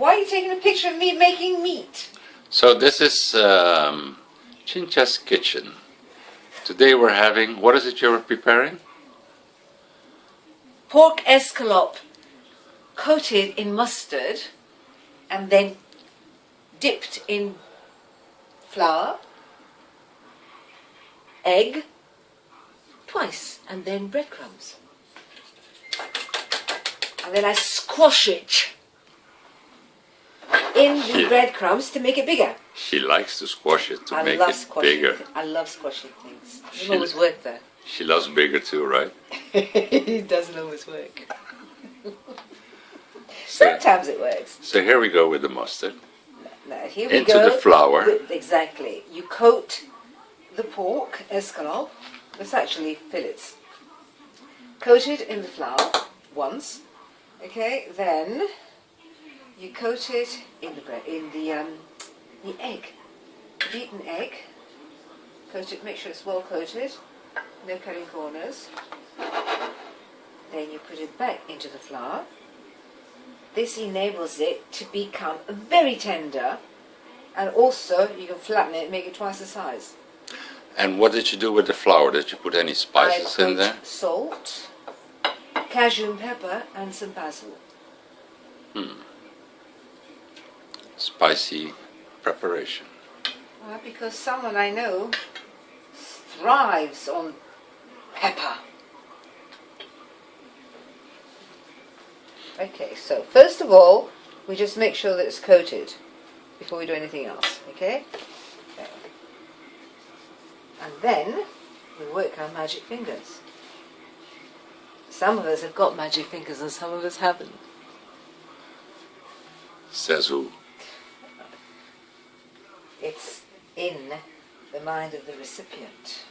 Why are you taking a picture of me making meat? So this is Cinzia's kitchen. Today we're having, what is it you're preparing? Pork escalope coated in mustard and then dipped in flour, egg, twice, and then breadcrumbs. And then I squash it in the breadcrumbs to make it bigger. She likes to squash it to make love it squashing. bigger. I love squashing things. It doesn't always work though. She loves bigger too, right? It doesn't always work. Sometimes it works. So here we go with the mustard. Now, here we Into go. the flour. Exactly. You coat the pork escalope. It's actually fillets. Coat it in the flour once. Okay. Then you coat it in the egg. Beaten egg. Coat it. Make sure it's well coated. No cutting corners. Then you put it back into the flour. This enables it to become very tender, and also you can flatten it and make it twice the size. And what did you do with the flour? Did you put any spices in there? Salt, cashew and pepper, and some basil. Spicy preparation. Well, because someone I know thrives on pepper. Okay, so first of all, we just make sure that it's coated before we do anything else, okay? Okay. And then we work our magic fingers. Some of us have got magic fingers and some of us haven't. Says who? It's in the mind of the recipient.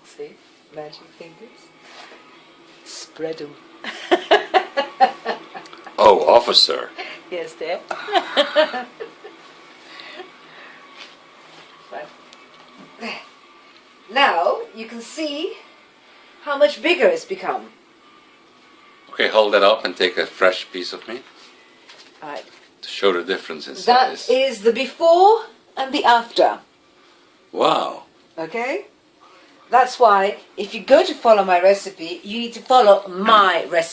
See? Magic fingers. Spread them. Oh, officer. Yes, dear. Right. There. Now you can see how much bigger it's become. Okay, hold that up and take a fresh piece of meat Right. to show the difference in That size. is the before and the after. Wow. Okay? That's why if you go to follow my recipe, you need to follow my recipe.